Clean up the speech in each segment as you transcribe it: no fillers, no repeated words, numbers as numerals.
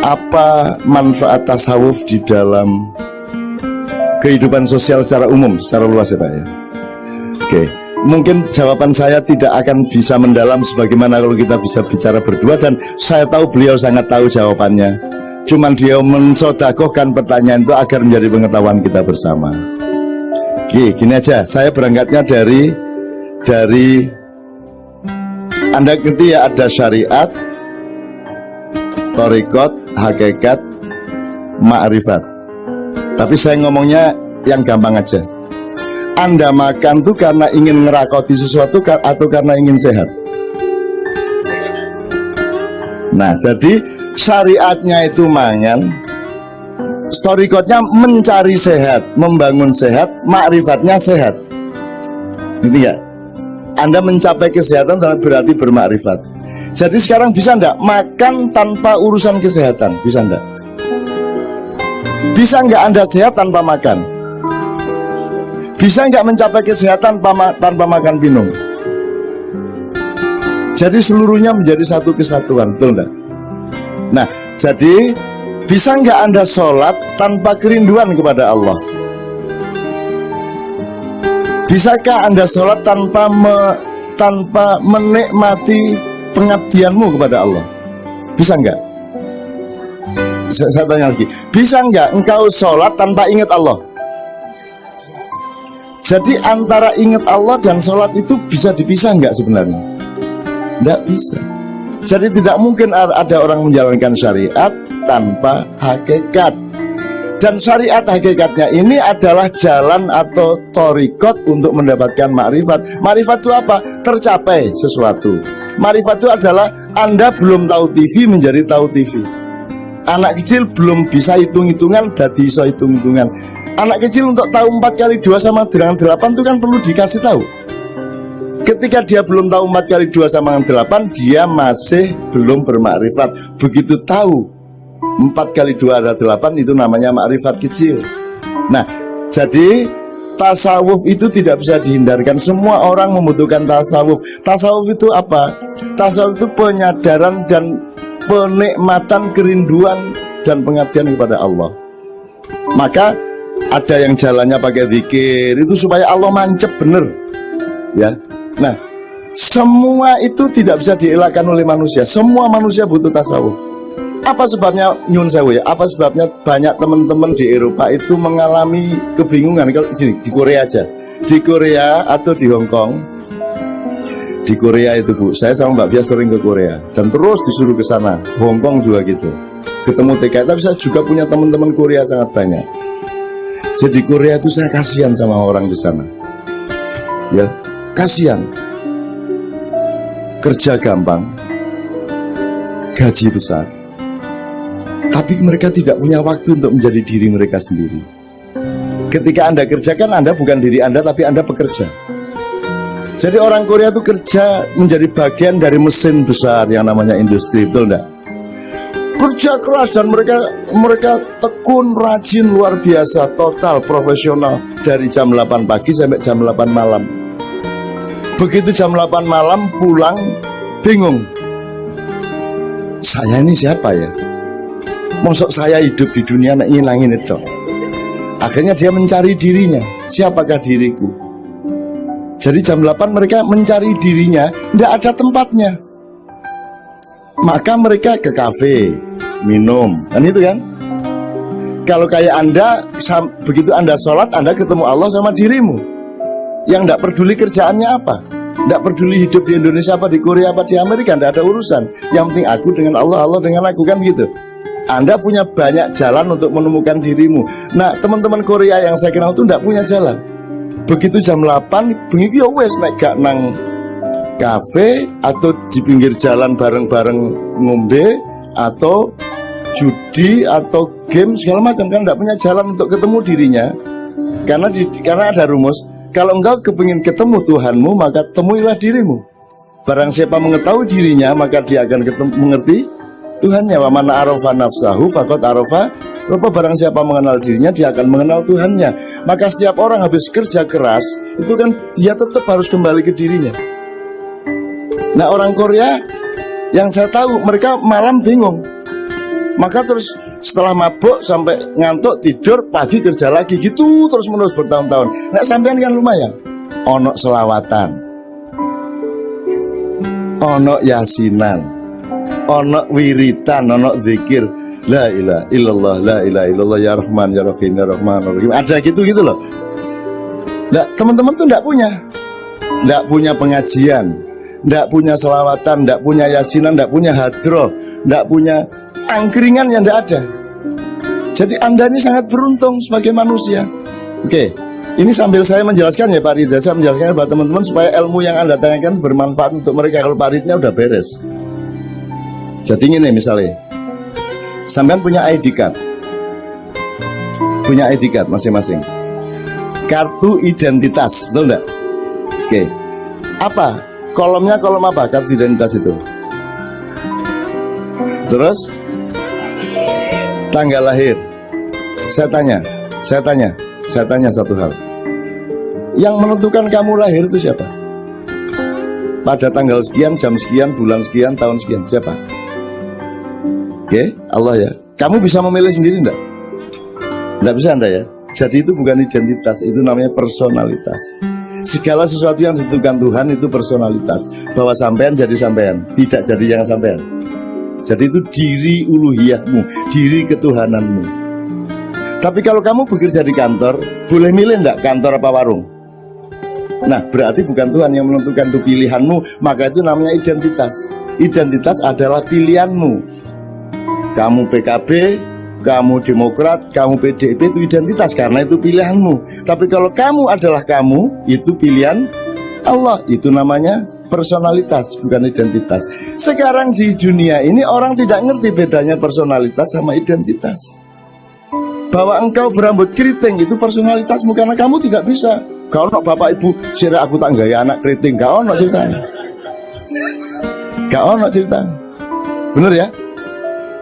apa manfaat tasawuf di dalam kehidupan sosial secara umum, secara luas ya Pak ya. Oke, mungkin jawaban saya tidak akan bisa mendalam sebagaimana kalau kita bisa bicara berdua, dan saya tahu beliau sangat tahu jawabannya. Cuman dia mensodakohkan pertanyaan itu agar menjadi pengetahuan kita bersama. Oke, gini aja, saya berangkatnya dari Anda ngerti ya, ada syariat, thariqat, hakikat, ma'rifat. Tapi saya ngomongnya yang gampang aja. Anda makan tuh karena ingin ngerakoti sesuatu atau karena ingin sehat? Nah, jadi syariatnya itu mangan, thariqatnya mencari sehat, membangun sehat, ma'rifatnya sehat. Ngerti gak? Anda mencapai kesehatan berarti bermakrifat. Jadi sekarang bisa enggak makan tanpa urusan kesehatan? Bisa enggak? Bisa enggak Anda sehat tanpa makan? Bisa enggak mencapai kesehatan tanpa makan minum? Jadi seluruhnya menjadi satu kesatuan, betul enggak? Nah, jadi bisa enggak Anda sholat tanpa kerinduan kepada Allah? Bisakah Anda sholat tanpa menikmati pengabdianmu kepada Allah? Bisa enggak? Saya tanya lagi, bisa enggak engkau sholat tanpa ingat Allah? Jadi antara ingat Allah dan sholat itu bisa dipisah enggak sebenarnya? Enggak bisa. Jadi tidak mungkin ada orang menjalankan syariat tanpa hakikat. Dan syariat hakikatnya ini adalah jalan atau thariqat untuk mendapatkan makrifat. Makrifat itu apa? Tercapai sesuatu. Makrifat itu adalah Anda belum tahu TV menjadi tahu TV. Anak kecil belum bisa hitung-hitungan jadi bisa hitung-hitungan. Anak kecil untuk tahu 4 kali 2 sama dengan 8 itu kan perlu dikasih tahu. Ketika dia belum tahu 4 kali 2 sama dengan 8, dia masih belum bermakrifat. Begitu tahu 4 kali 2 ada 8, itu namanya makrifat kecil. Nah, jadi tasawuf itu tidak bisa dihindarkan. Semua orang membutuhkan tasawuf. Tasawuf itu apa? Tasawuf itu penyadaran dan penikmatan kerinduan dan pengabdian kepada Allah. Maka ada yang jalannya pakai zikir, itu supaya Allah mancep bener ya. Nah, semua itu tidak bisa dielakkan oleh manusia. Semua manusia butuh tasawuf. Apa sebabnya nyun sewu ya? Apa sebabnya banyak teman-teman di Eropa itu mengalami kebingungan? Kalau di Korea aja, di Korea atau di Hong Kong. Di Korea itu Bu, saya sama Mbak Fia sering ke Korea dan terus disuruh ke sana. Hong Kong juga gitu. Ketemu TKI, tapi saya juga punya teman-teman Korea sangat banyak. Jadi Korea itu saya kasihan sama orang di sana. Ya, kasihan. Kerja gampang, gaji besar. Tapi mereka tidak punya waktu untuk menjadi diri mereka sendiri. Ketika Anda kerjakan, Anda bukan diri Anda, tapi Anda pekerja. Jadi orang Korea itu kerja menjadi bagian dari mesin besar yang namanya industri, betul enggak? Kerja keras dan mereka tekun, rajin, luar biasa, total, profesional. Dari jam 8 pagi sampai jam 8 malam. Begitu jam 8 malam pulang, bingung. Saya ini siapa ya? Mosok saya hidup di dunia ngilangin itu. Akhirnya dia mencari dirinya. Siapakah diriku? Jadi jam 8 mereka mencari dirinya, tidak ada tempatnya. Maka mereka ke kafe, minum, kan itu kan? Kalau kayak Anda, begitu Anda sholat, Anda ketemu Allah sama dirimu. Yang tidak peduli kerjaannya apa, tidak peduli hidup di Indonesia apa, di Korea apa, di Amerika, tidak ada urusan. Yang penting aku dengan Allah, Allah dengan aku, kan gitu. Anda punya banyak jalan untuk menemukan dirimu. Nah, teman-teman Korea yang saya kenal itu tidak punya jalan. Begitu jam 8, begitu ya wes naik gak nang kafe atau di pinggir jalan bareng-bareng ngombe atau judi atau game segala macam, kan tidak punya jalan untuk ketemu dirinya. Karena ada rumus, kalau engkau kepingin ketemu Tuhanmu, maka temuilah dirimu. Barang siapa mengetahui dirinya, maka dia akan mengerti Tuhannya. Wa man arafa nafsahu faqad arafa rabbahu. Barang siapa mengenal dirinya, dia akan mengenal Tuhannya. Maka setiap orang habis kerja keras, itu kan dia tetap harus kembali ke dirinya. Nah, orang Korea yang saya tahu, mereka malam bingung. Maka terus setelah mabuk sampai ngantuk tidur, pagi kerja lagi gitu terus menerus bertahun-tahun. Nek sampean kan lumayan. Ono selawatan, ono yasinan, ono wiritan, ono zikir. La ilaha illallah, la ilaha illallah, ya Rahman, ya Rahim, ya Rahman, ya Rahim. Ada gitu loh. Nah, teman-teman tuh enggak punya pengajian, enggak punya selawatan, enggak punya yasinan, enggak punya hadroh, enggak punya angkringan, yang enggak ada. Jadi Anda ini sangat beruntung sebagai manusia. Oke, ini sambil saya menjelaskan ya Pak Ridha, saya menjelaskan buat teman-teman supaya ilmu yang Anda tanyakan bermanfaat untuk mereka. Kalau Pak Ridha udah beres. Jadi ini misalnya, sampean punya ID card, masing-masing, kartu identitas, betul enggak? Oke, apa? Kolomnya kolom apa kartu identitas itu? Terus tanggal lahir. Saya tanya satu hal. Yang menentukan kamu lahir itu siapa? Pada tanggal sekian, jam sekian, bulan sekian, tahun sekian, siapa? Oke, Allah ya. Kamu bisa memilih sendiri enggak? Enggak bisa Anda ya. Jadi itu bukan identitas, itu namanya personalitas. Segala sesuatu yang ditentukan Tuhan itu personalitas. Bahwa sampean jadi sampean, tidak jadi yang sampean. Jadi itu diri uluhiyahmu, diri ketuhananmu. Tapi kalau kamu bekerja di kantor, boleh milih enggak kantor apa warung? Nah, berarti bukan Tuhan yang menentukan itu pilihanmu, maka itu namanya identitas. Identitas adalah pilihanmu. Kamu PKB, kamu Demokrat, kamu PDIP, itu identitas karena itu pilihanmu. Tapi kalau kamu adalah kamu, itu pilihan Allah. Itu namanya personalitas, bukan identitas. Sekarang di dunia ini orang tidak ngerti bedanya personalitas sama identitas. Bahwa engkau berambut keriting itu personalitasmu karena kamu tidak bisa. Kau nak bapak ibu, sira aku tak gaya anak keriting, kau nak ceritanya. Kau nak cerita. Bener ya?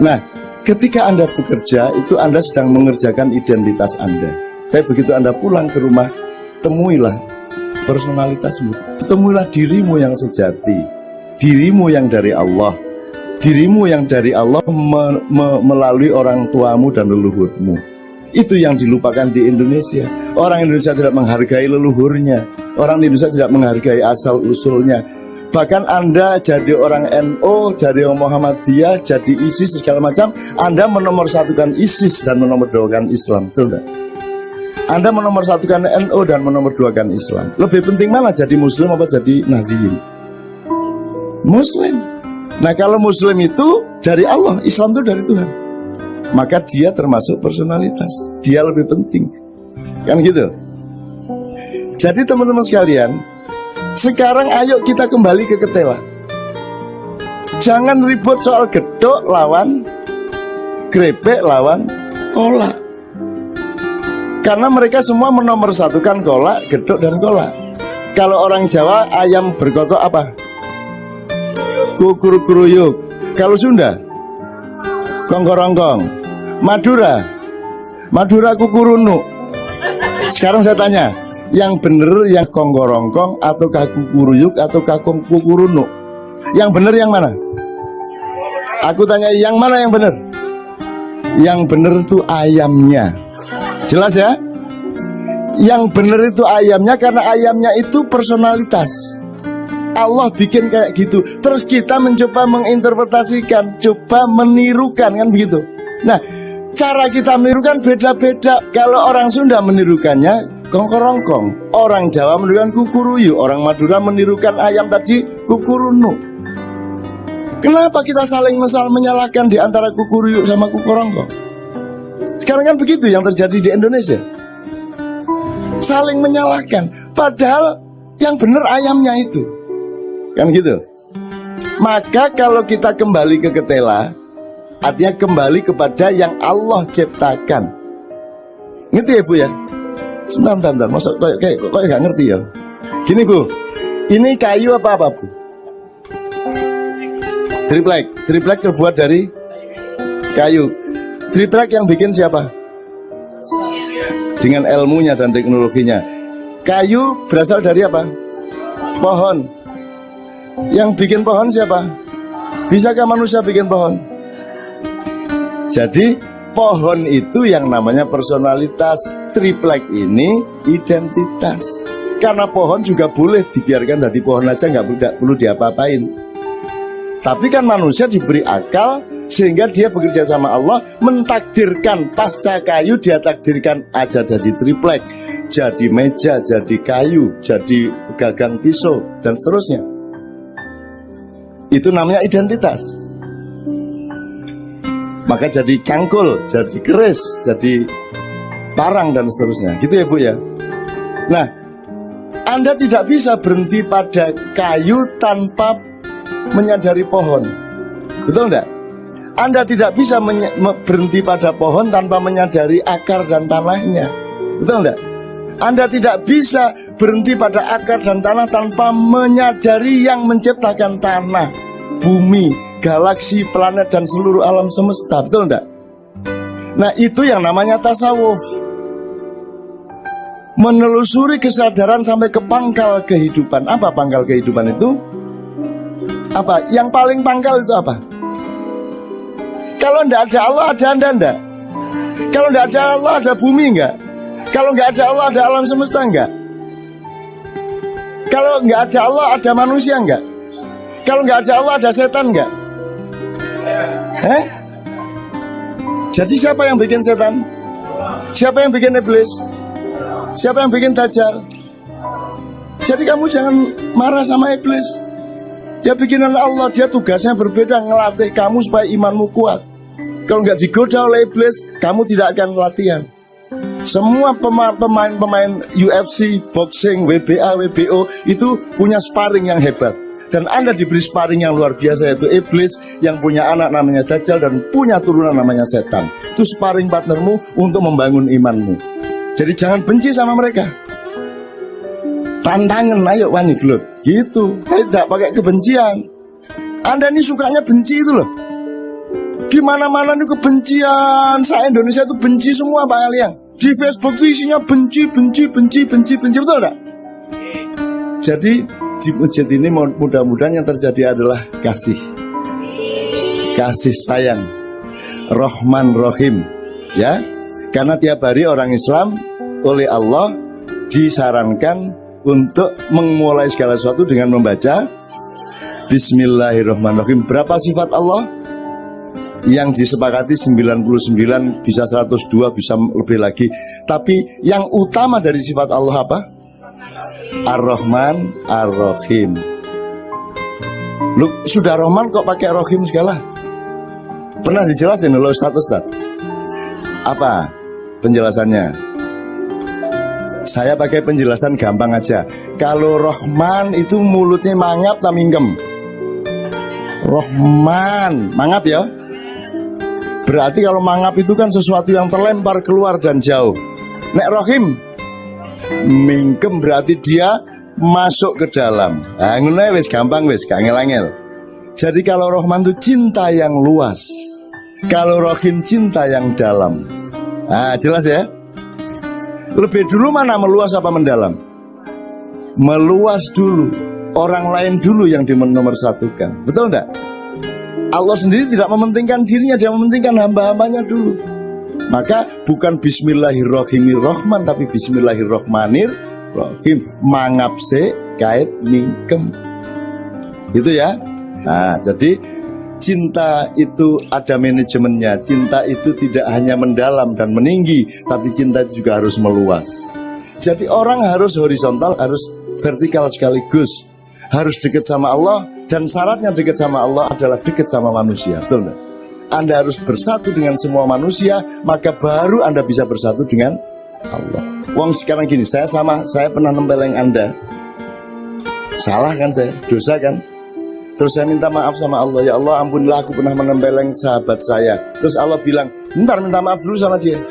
Nah, ketika Anda bekerja, itu Anda sedang mengerjakan identitas Anda. Tapi begitu Anda pulang ke rumah, temuilah personalitasmu. Temuilah dirimu yang sejati, dirimu yang dari Allah, dirimu yang dari Allah melalui orang tuamu dan leluhurmu. Itu yang dilupakan di Indonesia. Orang Indonesia tidak menghargai leluhurnya. Orang Indonesia tidak menghargai asal-usulnya. Bahkan Anda jadi orang NO, dari orang Muhammadiyah, jadi ISIS segala macam, Anda menomorsatukan ISIS dan menomorduakan Islam, betul enggak? Anda menomorsatukan NO dan menomorduakan Islam. Lebih penting mana jadi Muslim apa jadi Nahdliyin? Muslim. Nah kalau Muslim itu dari Allah, Islam itu dari Tuhan, maka dia termasuk personalitas. Dia lebih penting, kan gitu. Jadi teman-teman sekalian, sekarang ayo kita kembali ke ketela. Jangan ribut soal gedok lawan krepek lawan kolak. Karena mereka semua menomorsatukan kolak, gedok dan kolak. Kalau orang Jawa ayam berkokok apa? Kukur-kuruyuk. Kalau Sunda kongkorongkong. Madura kukurunuk. Sekarang saya tanya, yang bener yang kongkorongkong atau kukuruyuk atau kukurunuk? Yang bener yang mana? Aku tanya yang mana yang bener? Yang bener itu ayamnya. Jelas ya? Yang bener itu ayamnya, karena ayamnya itu personalitas. Allah bikin kayak gitu. Terus kita mencoba menginterpretasikan, coba menirukan, kan begitu. Nah, cara kita menirukan beda-beda. Kalau orang Sunda menirukannya kongkorongkong, orang Jawa menirukan kukuruyu, orang Madura menirukan ayam tadi kukurunu. Kenapa kita saling menyalahkan di antara kukuruyu sama kukorongkong? Sekarang kan begitu yang terjadi di Indonesia. Saling menyalahkan, padahal yang benar ayamnya itu, kan gitu. Maka kalau kita kembali ke ketela, artinya kembali kepada yang Allah ciptakan. Ngerti ya Bu ya? Sebentar, masa kok gak ngerti ya? Gini Bu, ini kayu apa Bu? Triplek terbuat dari kayu. Triplek yang bikin siapa? Dengan ilmunya dan teknologinya. Kayu berasal dari apa? Pohon. Yang bikin pohon siapa? Bisakah manusia bikin pohon? Jadi pohon itu yang namanya personalitas. Triplek ini identitas. Karena pohon juga boleh dibiarkan jadi pohon aja, nggak perlu diapa-apain. Tapi kan manusia diberi akal sehingga dia bekerja sama Allah, mentakdirkan pasca kayu, dia takdirkan aja jadi triplek, jadi meja, jadi kayu, jadi gagang pisau, dan seterusnya. Itu namanya identitas. Maka jadi cangkul, jadi keris, jadi parang, dan seterusnya. Gitu ya Bu ya. Nah, Anda tidak bisa berhenti pada kayu tanpa menyadari pohon. Betul enggak? Anda tidak bisa berhenti pada pohon tanpa menyadari akar dan tanahnya. Betul enggak? Anda tidak bisa berhenti pada akar dan tanah tanpa menyadari yang menciptakan tanah, bumi, galaksi, planet, dan seluruh alam semesta. Betul enggak? Nah, itu yang namanya tasawuf. Menelusuri kesadaran sampai ke pangkal kehidupan. Apa pangkal kehidupan itu? Apa? Yang paling pangkal itu apa? Kalau enggak ada Allah, ada Anda enggak? Kalau enggak ada Allah, ada bumi enggak? Kalau enggak ada Allah, ada alam semesta enggak? Kalau enggak ada Allah, ada manusia enggak? Kalau enggak ada Allah, ada setan enggak? Jadi siapa yang bikin setan? Siapa yang bikin iblis? Siapa yang bikin dajjal? Jadi kamu jangan marah sama iblis. Dia bikinan Allah, dia tugasnya berbeda, ngelatih kamu supaya imanmu kuat. Kalau nggak digoda oleh iblis, kamu tidak akan latihan. Semua pemain-pemain UFC, boxing, WBA, WBO itu punya sparring yang hebat. Dan Anda diberi sparring yang luar biasa, yaitu iblis yang punya anak namanya dajjal dan punya turunan namanya setan. Itu sparring partnermu untuk membangun imanmu. Jadi jangan benci sama mereka. Tantangan, ayo wani gelut. Gitu, tidak pakai kebencian. Anda ini sukanya benci itu loh. Di mana-mana itu kebencian. Saya Indonesia itu benci semua Pak Aliang. Di Facebook itu isinya benci, betul tak? Jadi di masjid ini mudah-mudahan yang terjadi adalah kasih sayang, Rahman Rahim, ya. Karena tiap hari orang Islam oleh Allah disarankan untuk memulai segala sesuatu dengan membaca Bismillahirrahmanirrahim. Berapa sifat Allah? Yang disepakati 99, bisa 102, bisa lebih lagi. Tapi yang utama dari sifat Allah apa? Ar-Rahman, Ar-Rahim. Lu sudah Rahman kok pakai Rahim segala? Pernah dijelasin loh Ustaz? Apa penjelasannya? Saya pakai penjelasan gampang aja. Kalau Rahman itu mulutnya mangap tak mingkem. Rahman, mangap ya. Berarti kalau mangap itu kan sesuatu yang terlempar keluar dan jauh. Nek Rahim, mingkem berarti dia masuk ke dalam. Nah, ngono wis gampang wis, gak ngel-ngel. Jadi kalau Rahman itu cinta yang luas. Kalau Rahim cinta yang dalam. Nah, jelas ya. Lebih dulu mana meluas apa mendalam? Meluas dulu. Orang lain dulu yang dinomorsatukan. Betul enggak? Allah sendiri tidak mementingkan dirinya, dia mementingkan hamba-hambanya dulu. Maka bukan Bismillahirrahmanirrahim, tapi Bismillahirrahmanirrahim. Mangap se kait mingkem. Itu ya. Nah, jadi cinta itu ada manajemennya. Cinta itu tidak hanya mendalam dan meninggi, tapi cinta itu juga harus meluas. Jadi orang harus horizontal, harus vertikal sekaligus. Harus dekat sama Allah, dan syaratnya dekat sama Allah adalah dekat sama manusia. Betul enggak? Anda harus bersatu dengan semua manusia, maka baru Anda bisa bersatu dengan Allah. Wong sekarang gini, saya pernah nempeleng Anda. Salah kan saya? Dosa kan? Terus saya minta maaf sama Allah. Ya Allah, ampunilah aku pernah menempeleng sahabat saya. Terus Allah bilang, bentar, minta maaf dulu sama dia.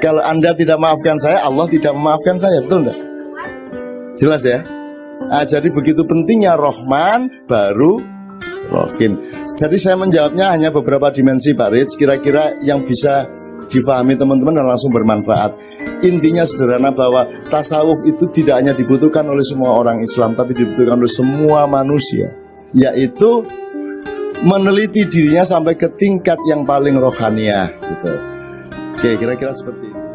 Kalau Anda tidak maafkan saya, Allah tidak memaafkan saya. Betul enggak? Jelas ya? Nah, jadi begitu pentingnya Rahman baru Rahim. Jadi saya menjawabnya hanya beberapa dimensi Pak Rich, kira-kira yang bisa difahami teman-teman dan langsung bermanfaat. Intinya sederhana bahwa tasawuf itu tidak hanya dibutuhkan oleh semua orang Islam, tapi dibutuhkan oleh semua manusia. Yaitu meneliti dirinya sampai ke tingkat yang paling rohaniah gitu. Oke, kira-kira seperti itu.